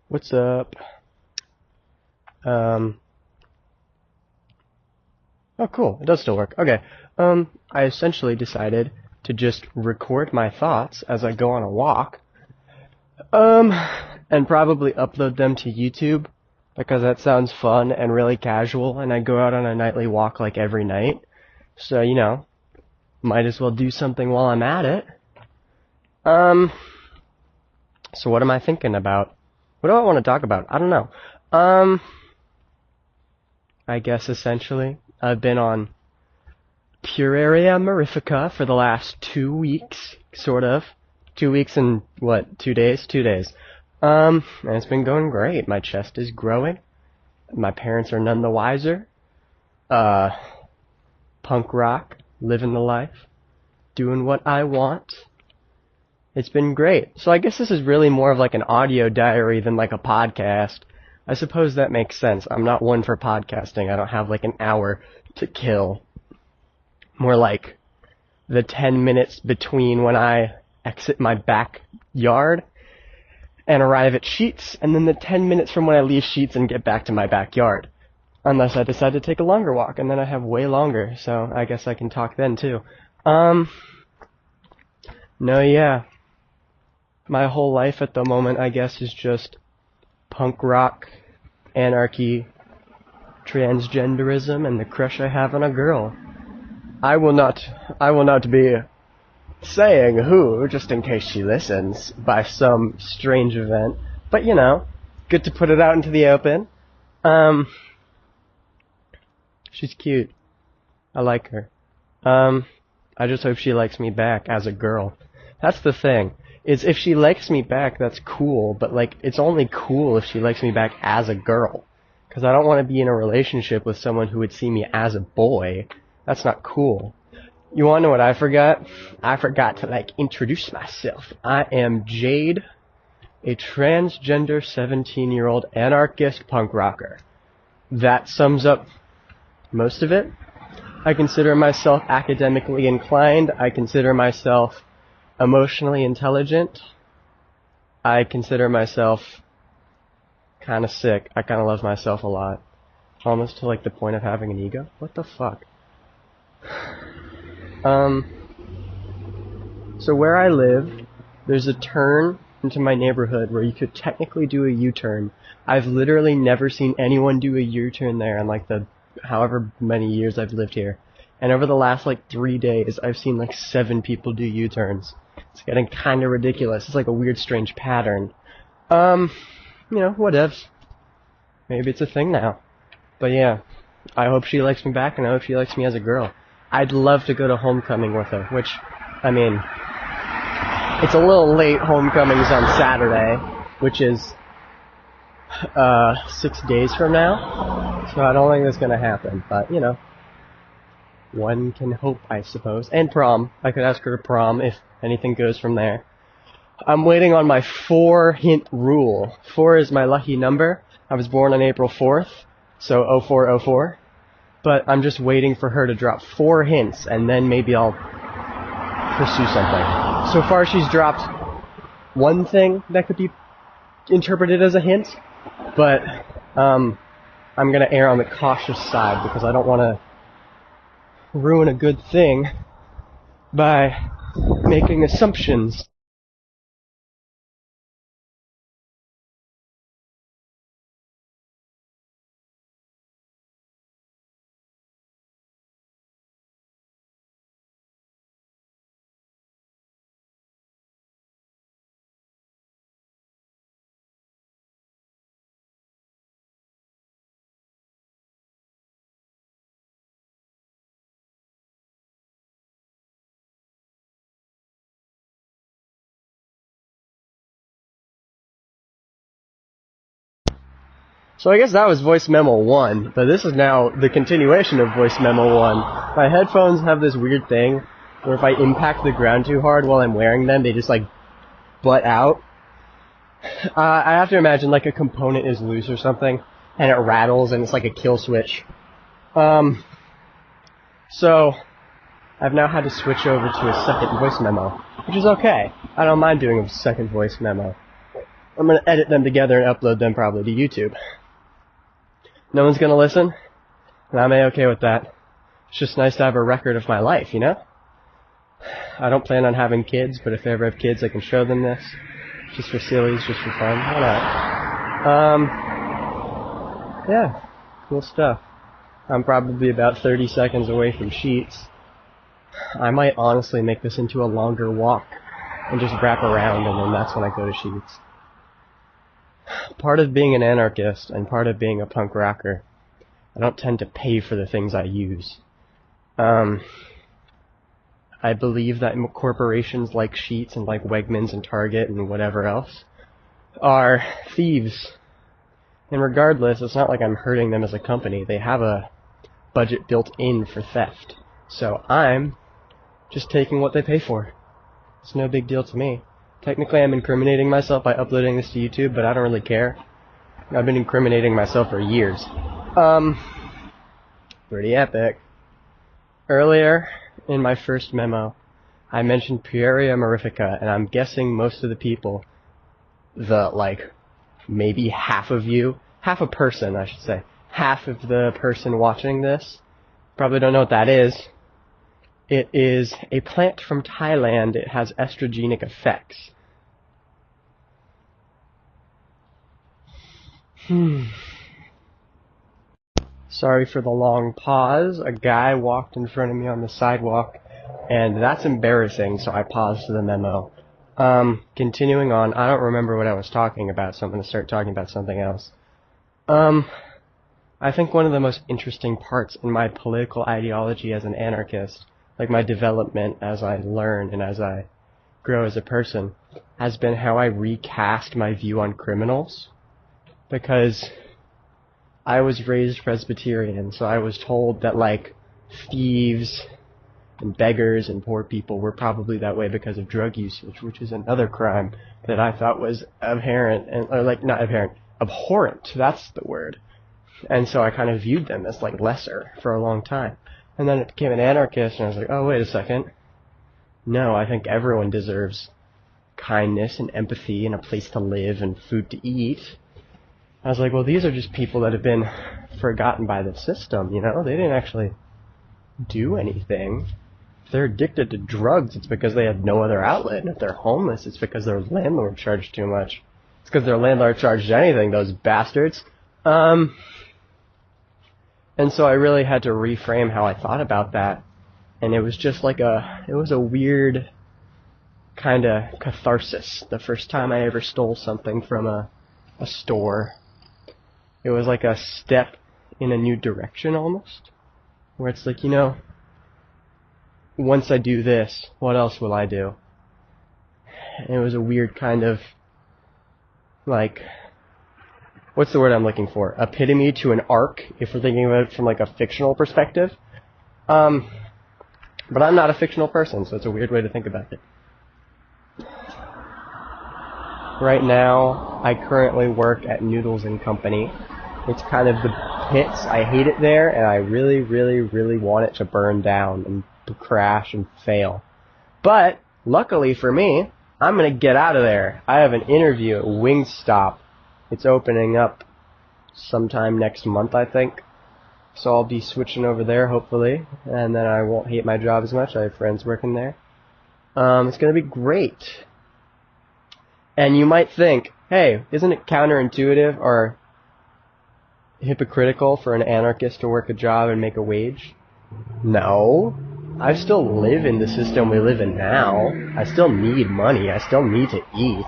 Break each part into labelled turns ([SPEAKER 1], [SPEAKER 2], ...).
[SPEAKER 1] What's up? Oh cool, it does still work. Okay. I essentially decided to just record my thoughts as I go on a walk. And probably upload them to YouTube, because that sounds fun and really casual, and I go out on a nightly walk like every night. So, might as well do something while I'm at it. So what am I thinking about? What do I want to talk about? I don't know. I guess essentially, I've been on Pueraria mirifica for the last 2 weeks, sort of. 2 weeks and, 2 days? 2 days. And it's been going great. My chest is growing. My parents are none the wiser. Punk rock, living the life, doing what I want. It's been great. So I guess this is really more of like an audio diary than like a podcast. I suppose that makes sense. I'm not one for podcasting. I don't have like an hour to kill. More like the 10 minutes between when I exit my backyard and arrive at Sheets, and then the 10 minutes from when I leave Sheets and get back to my backyard. Unless I decide to take a longer walk, and then I have way longer, so I guess I can talk then too. No, yeah. My whole life at the moment, I guess, is just punk rock, anarchy, transgenderism, and the crush I have on a girl. I will not be saying who, just in case she listens, by some strange event. But, good to put it out into the open. She's cute. I like her. I just hope she likes me back as a girl. That's the thing. Is if she likes me back, that's cool, but, it's only cool if she likes me back as a girl. Because I don't want to be in a relationship with someone who would see me as a boy. That's not cool. You want to know what I forgot? I forgot to, introduce myself. I am Jade, a transgender 17-year-old anarchist punk rocker. That sums up most of it. I consider myself academically inclined. I consider myself emotionally intelligent. I consider myself kind of sick. I kind of love myself a lot. Almost to, the point of having an ego. What the fuck? So where I live, there's a turn into my neighborhood where you could technically do a U-turn. I've literally never seen anyone do a U-turn there in, the however many years I've lived here. And over the last, 3 days, I've seen, 7 people do U-turns. It's getting kind of ridiculous. It's like a weird, strange pattern. Whatevs. Maybe it's a thing now. But yeah, I hope she likes me back, and I hope she likes me as a girl. I'd love to go to homecoming with her, which, it's a little late. Homecoming's on Saturday, which is 6 days from now, so I don't think that's gonna happen, but, one can hope, I suppose. And prom. I could ask her to prom if anything goes from there. I'm waiting on my 4-hint rule. 4 is my lucky number. I was born on April 4th, so 0404. But I'm just waiting for her to drop 4 hints, and then maybe I'll pursue something. So far she's dropped one thing that could be interpreted as a hint, but I'm gonna err on the cautious side because I don't want to ruin a good thing by making assumptions. So I guess that was voice memo 1, but this is now the continuation of voice memo 1. My headphones have this weird thing where if I impact the ground too hard while I'm wearing them, they just butt out. I have to imagine a component is loose or something, and it rattles and it's like a kill switch. So I've now had to switch over to a second voice memo, which is okay. I don't mind doing a second voice memo. I'm gonna edit them together and upload them probably to YouTube. No one's gonna listen, and I'm A-okay with that. It's just nice to have a record of my life, you know? I don't plan on having kids, but if I ever have kids, I can show them this. Just for sillies, just for fun. Why not? Yeah, cool stuff. I'm probably about 30 seconds away from Sheets. I might honestly make this into a longer walk and just wrap around, and then that's when I go to Sheets. Part of being an anarchist and part of being a punk rocker, I don't tend to pay for the things I use. I believe that corporations like Sheets and like Wegmans and Target and whatever else are thieves. And regardless, it's not like I'm hurting them as a company. They have a budget built in for theft. So I'm just taking what they pay for. It's no big deal to me. Technically, I'm incriminating myself by uploading this to YouTube, but I don't really care. I've been incriminating myself for years. Pretty epic. Earlier, in my first memo, I mentioned Pueria mirifica, and I'm guessing most of the people, maybe half of you, half a person, I should say, half of the person watching this, probably don't know what that is. It is a plant from Thailand. It has estrogenic effects. Sorry for the long pause. A guy walked in front of me on the sidewalk, and that's embarrassing, so I paused the memo. Continuing on, I don't remember what I was talking about, so I'm going to start talking about something else. I think one of the most interesting parts in my political ideology as an anarchist, like my development as I learn and as I grow as a person, has been how I recast my view on criminals. Because I was raised Presbyterian, so I was told that, thieves and beggars and poor people were probably that way because of drug usage, which is another crime that I thought was abhorrent, that's the word. And so I kind of viewed them as, lesser for a long time. And then it became an anarchist, and I was like, oh, wait a second. No, I think everyone deserves kindness and empathy and a place to live and food to eat. I was like, well, these are just people that have been forgotten by the system, you know? They didn't actually do anything. If they're addicted to drugs, it's because they had no other outlet. And if they're homeless, it's because their landlord charged too much. It's because their landlord charged anything, those bastards. And so I really had to reframe how I thought about that. And it was just it was a weird kind of catharsis. The first time I ever stole something from a store. It was like a step in a new direction almost. Where it's like, once I do this, what else will I do? And it was a weird kind of, what's the word I'm looking for? Epitome to an arc, if we're thinking about it from a fictional perspective. But I'm not a fictional person, so it's a weird way to think about it. Right now, I currently work at Noodles & Company. It's kind of the pits. I hate it there, and I really, really, really want it to burn down and to crash and fail. But, luckily for me, I'm going to get out of there. I have an interview at Wingstop. It's opening up sometime next month, I think. So I'll be switching over there, hopefully, and then I won't hate my job as much. I have friends working there. It's going to be great. And you might think, hey, isn't it counterintuitive or hypocritical for an anarchist to work a job and make a wage? No. I still live in the system we live in now. I still need money. I still need to eat.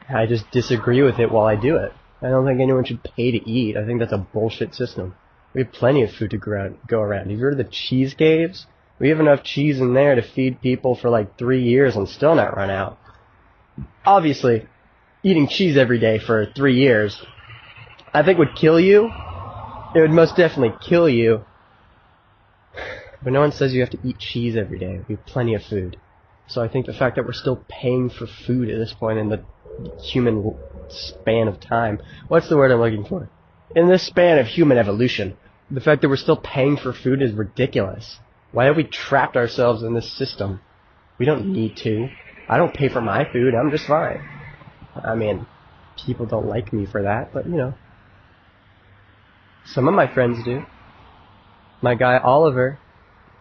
[SPEAKER 1] I just disagree with it while I do it. I don't think anyone should pay to eat. I think that's a bullshit system. We have plenty of food to go around. Have you heard of the cheese caves? We have enough cheese in there to feed people for 3 years and still not run out. Obviously, eating cheese every day for 3 years, I think would kill you. It would most definitely kill you. But no one says you have to eat cheese every day. We have plenty of food. So I think the fact that we're still paying for food at this point in the human span of time, what's the word I'm looking for? In this span of human evolution, the fact that we're still paying for food is ridiculous. Why have we trapped ourselves in this system? We don't need to. I don't pay for my food. I'm just fine. I mean, people don't like me for that, but, you know. Some of my friends do. My guy Oliver.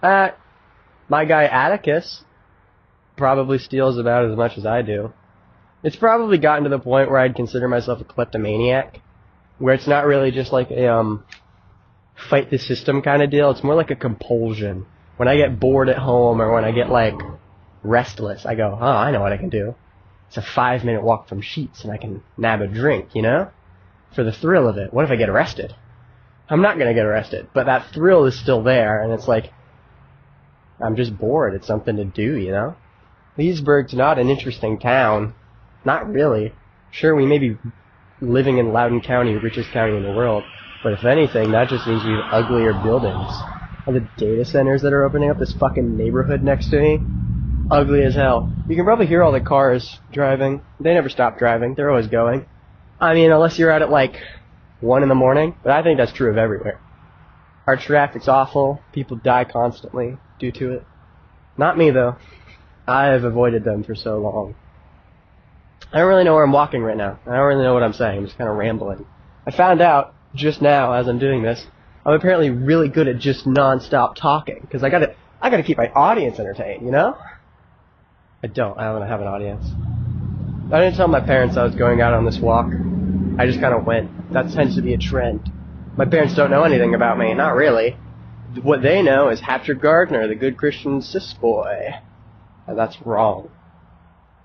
[SPEAKER 1] My guy Atticus probably steals about as much as I do. It's probably gotten to the point where I'd consider myself a kleptomaniac, where it's not really just like a fight the system kind of deal. It's more like a compulsion. When I get bored at home or when I get like restless, I go, oh, I know what I can do. It's a 5-minute walk from Sheetz and I can nab a drink, you know? For the thrill of it. What if I get arrested? I'm not going to get arrested, but that thrill is still there, and it's like, I'm just bored. It's something to do, you know? Leesburg's not an interesting town. Not really. Sure, we may be living in Loudoun County, richest county in the world, but if anything, that just means we have uglier buildings. All the data centers that are opening up, this fucking neighborhood next to me, ugly as hell. You can probably hear all the cars driving. They never stop driving. They're always going. I mean, unless you're out at like 1 in the morning, but I think that's true of everywhere. Our traffic's awful. People die constantly due to it. Not me, though. I have avoided them for so long. I don't really know where I'm walking right now. I don't really know what I'm saying. I'm just kind of rambling. I found out just now, as I'm doing this, I'm apparently really good at just non-stop talking, because I gotta keep my audience entertained, you know? I don't have an audience. I didn't tell my parents I was going out on this walk. I just kind of went. That tends to be a trend. My parents don't know anything about me, not really. What they know is Hatcher Gardner, the good Christian cis boy. And that's wrong.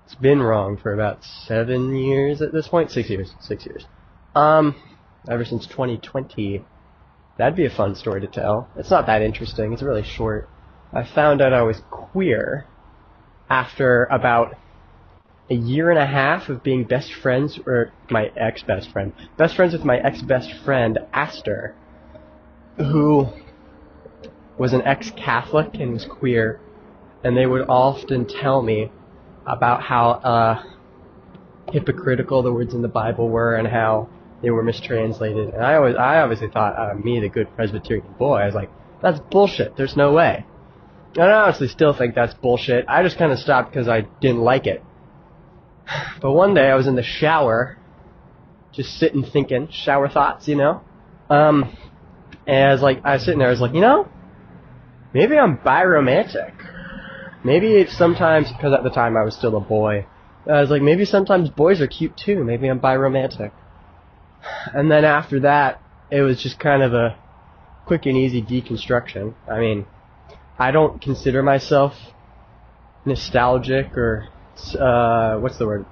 [SPEAKER 1] It's been wrong for about 7 years at this point. 6 years. 6 years. Ever since 2020. That'd be a fun story to tell. It's not that interesting. It's really short. I found out I was queer after about a year and a half of being best friends, or my ex-best friend. Best friends with my ex-best friend, Aster, who was an ex-Catholic and was queer, and they would often tell me about how hypocritical the words in the Bible were and how they were mistranslated. And I obviously thought, me, the good Presbyterian boy, I was like, that's bullshit. There's no way. And I honestly still think that's bullshit. I just kind of stopped because I didn't like it. But one day I was in the shower, just sitting thinking, shower thoughts, you know? And I was sitting there, I was like, you know, maybe I'm biromantic. Maybe it's sometimes, because at the time I was still a boy, I was like, maybe sometimes boys are cute too. Maybe I'm biromantic. And then after that, it was just kind of a quick and easy deconstruction. I mean, I don't consider myself nostalgic or, what's the word?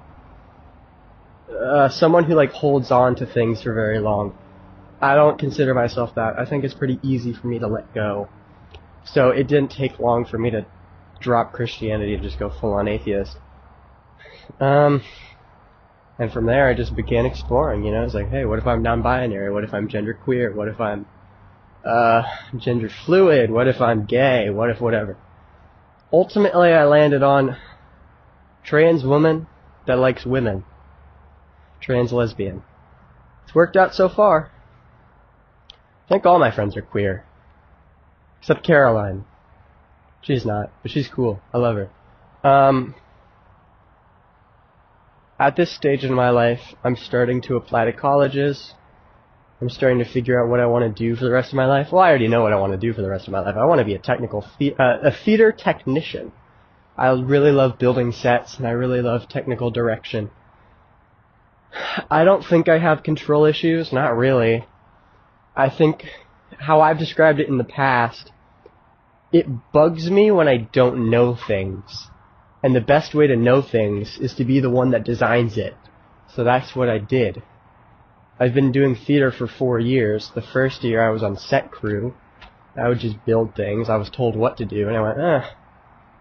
[SPEAKER 1] Someone who, like, holds on to things for very long. I don't consider myself that. I think it's pretty easy for me to let go. So it didn't take long for me to drop Christianity and just go full-on atheist. And from there, I just began exploring, you know? It's like, hey, what if I'm non-binary? What if I'm genderqueer? What if I'm gender fluid? What if I'm gay? What if whatever? Ultimately, I landed on trans woman that likes women. Trans lesbian. It's worked out so far. I think all my friends are queer. Except Caroline. She's not, but she's cool. I love her. At this stage in my life, I'm starting to apply to colleges. I'm starting to figure out what I want to do for the rest of my life. Well, I already know what I want to do for the rest of my life. I want to be a theater technician. I really love building sets, and I really love technical direction. I don't think I have control issues. Not really. I think how I've described it in the past, it bugs me when I don't know things. And the best way to know things is to be the one that designs it. So that's what I did. I've been doing theater for 4 years. The first year I was on set crew. I would just build things. I was told what to do, and I went,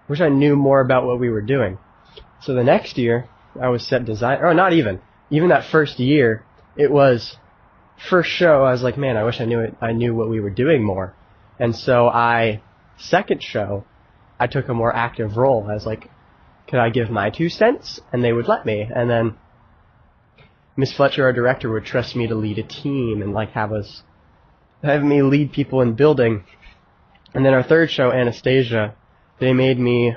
[SPEAKER 1] wish I knew more about what we were doing. So the next year, I was set design, or not even. Even that first year, it was first show, I was like, man, I wish I knew what we were doing more. And so second show, I took a more active role. I was like, could I give my 2 cents? And they would let me. And then Miss Fletcher, our director, would trust me to lead a team and like have me lead people in building. And then our third show, Anastasia, they made me,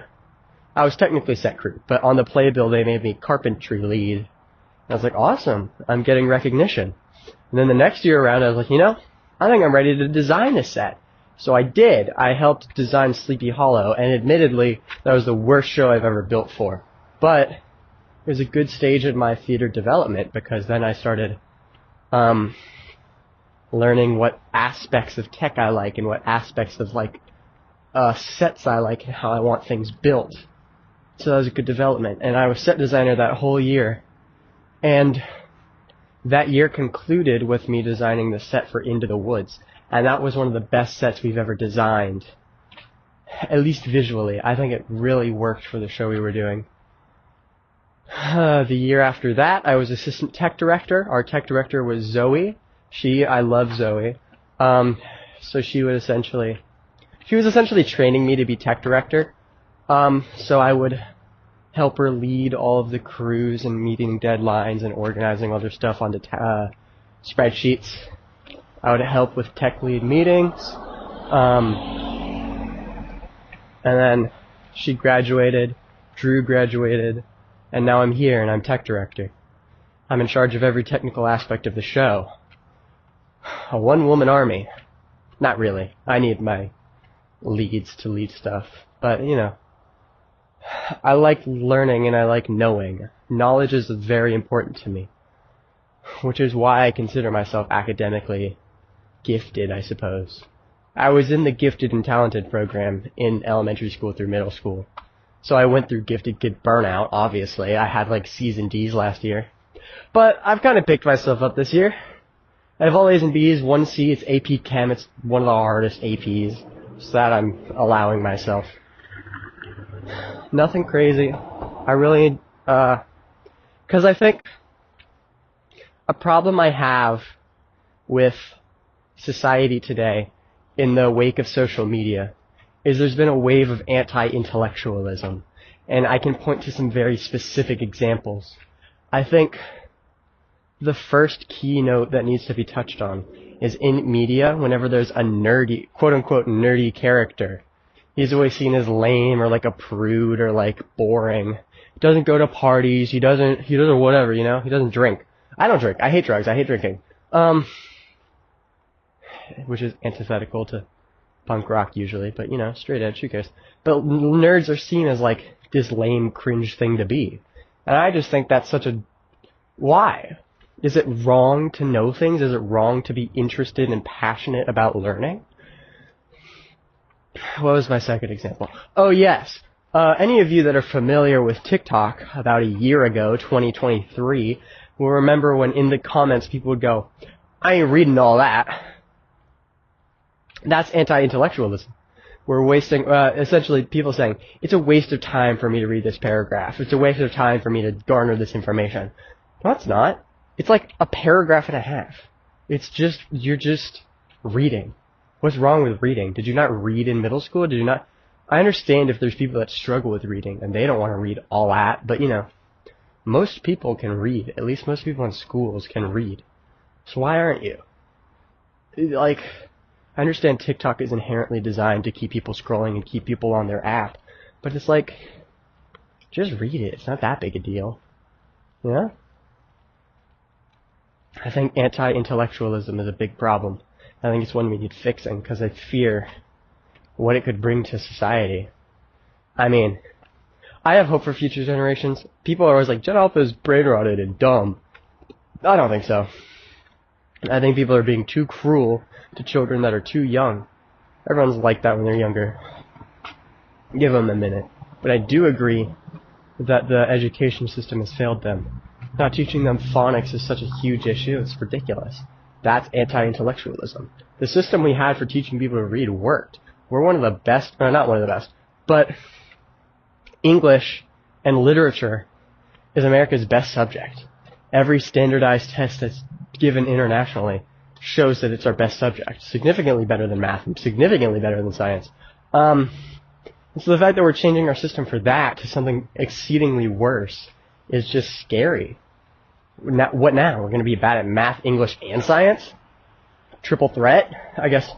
[SPEAKER 1] I was technically set crew, but on the playbill they made me carpentry lead. I was like, awesome, I'm getting recognition. And then the next year around, I was like, you know, I think I'm ready to design a set. So I did. I helped design Sleepy Hollow, and admittedly, that was the worst show I've ever built for. But it was a good stage in my theater development, because then I started learning what aspects of tech I like and what aspects of sets I like and how I want things built. So that was a good development. And I was set designer that whole year. And that year concluded with me designing the set for Into the Woods. And that was one of the best sets we've ever designed. At least visually. I think it really worked for the show we were doing. The year after that, I was assistant tech director. Our tech director was Zoe. I love Zoe. So she was essentially training me to be tech director. So I would help her lead all of the crews and meeting deadlines and organizing other stuff onto spreadsheets. I would help with tech lead meetings. And then she graduated, Drew graduated, and now I'm here and I'm tech director. I'm in charge of every technical aspect of the show. A one-woman army. Not really. I need my leads to lead stuff. But, you know, I like learning and I like knowing. Knowledge is very important to me. Which is why I consider myself academically gifted, I suppose. I was in the gifted and talented program in elementary school through middle school. So I went through gifted kid burnout, obviously. I had like C's and D's last year. But I've kind of picked myself up this year. I have all A's and B's, 1 C, it's AP Chem, it's one of the hardest APs. So that I'm allowing myself. Nothing crazy. I really, cause I think a problem I have with society today in the wake of social media is there's been a wave of anti-intellectualism. And I can point to some very specific examples. I think the first keynote that needs to be touched on is in media, whenever there's a nerdy, quote-unquote nerdy character, he's always seen as lame or like a prude or like boring. He doesn't go to parties, he doesn't whatever, you know? He doesn't drink. I don't drink. I hate drugs. I hate drinking. Which is antithetical to punk rock usually, but you know, straight edge, who cares? But nerds are seen as like this lame, cringe thing to be. And I just think that's such a... Why? Is it wrong to know things? Is it wrong to be interested and passionate about learning? What was my second example? Oh, yes. Any of you that are familiar with TikTok about a year ago, 2023, will remember when in the comments people would go, I ain't reading all that. That's anti-intellectualism. We're wasting, essentially people saying, it's a waste of time for me to read this paragraph. It's a waste of time for me to garner this information. No, it's not. It's like a paragraph and a half. It's just, you're just reading. What's wrong with reading? Did you not read in middle school? Did you not? I understand if there's people that struggle with reading and they don't want to read all that, but you know, most people can read. At least most people in schools can read. So why aren't you? Like, I understand TikTok is inherently designed to keep people scrolling and keep people on their app, but it's like, just read it. It's not that big a deal. You know? I think anti-intellectualism is a big problem. I think it's one we need fixing because I fear what it could bring to society. I mean, I have hope for future generations. People are always like, Gen Alpha is brain rotted and dumb. I don't think so. I think people are being too cruel to children that are too young. Everyone's like that when they're younger. Give them a minute. But I do agree that the education system has failed them. Not teaching them phonics is such a huge issue, it's ridiculous. That's anti-intellectualism. The system we had for teaching people to read worked. We're one of the best, or not one of the best, but English and literature is America's best subject. Every standardized test that's given internationally shows that it's our best subject. Significantly better than math, and significantly better than science. And so the fact that we're changing our system for that to something exceedingly worse is just scary. Now, what now? We're going to be bad at math, English, and science? Triple threat? I guess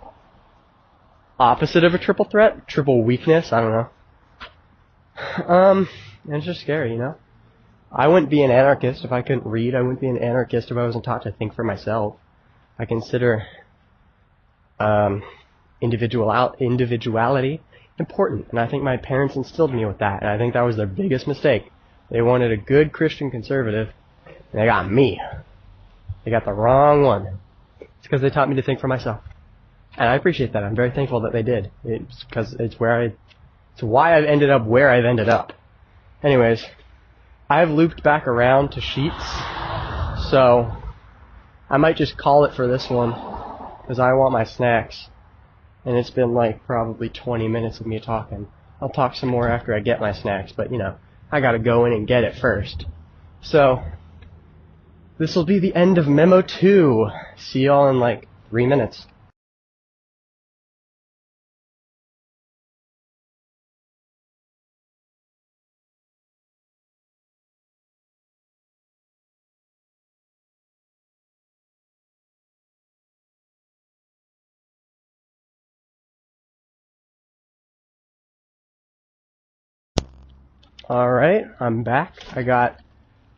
[SPEAKER 1] opposite of a triple threat? Triple weakness? I don't know. And it's just scary, you know? I wouldn't be an anarchist if I couldn't read. I wouldn't be an anarchist if I wasn't taught to think for myself. I consider individuality important, and I think my parents instilled me with that, and I think that was their biggest mistake. They wanted a good Christian conservative, and they got me. They got the wrong one. It's because they taught me to think for myself. And I appreciate that. I'm very thankful that they did. It's because it's why I've ended up where I've ended up. Anyways, I've looped back around to Sheets, so I might just call it for this one, because I want my snacks. And it's been like probably 20 minutes of me talking. I'll talk some more after I get my snacks, but you know, I gotta go in and get it first. So, this will be the end of Memo 2. See y'all in like 3 minutes. Alright, I'm back. I got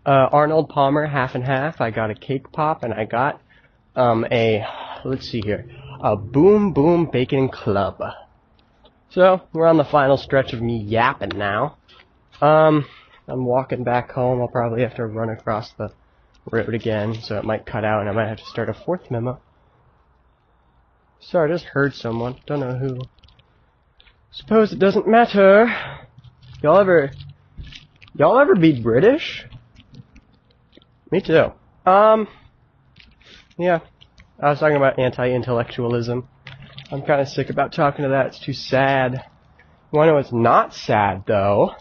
[SPEAKER 1] Arnold Palmer half and half. I got a cake pop, and I got let's see here, a Boom Boom Bacon Club. So we're on the final stretch of me yapping now. I'm walking back home. I'll probably have to run across the road again, so it might cut out, and I might have to start a fourth memo. Sorry, I just heard someone. Don't know who. Suppose it doesn't matter. Y'all ever be British? Me too. Yeah. I was talking about anti-intellectualism. I'm kind of sick about talking to that. It's too sad. You wanna know what's not sad, though?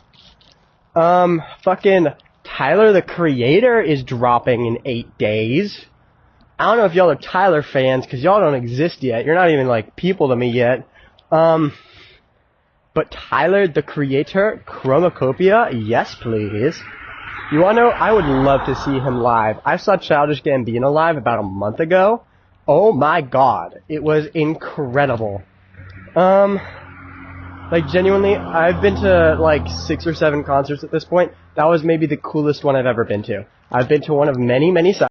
[SPEAKER 1] Fucking Tyler, the Creator, is dropping in 8 days. I don't know if y'all are Tyler fans, because y'all don't exist yet. You're not even, like, people to me yet. But Tyler, the Creator, Chromacopia, yes please. You wanna know, I would love to see him live. I saw Childish Gambino live about a month ago. Oh my god, it was incredible. Like genuinely, I've been to like 6 or 7 concerts at this point. That was maybe the coolest one I've ever been to. I've been to one of many, many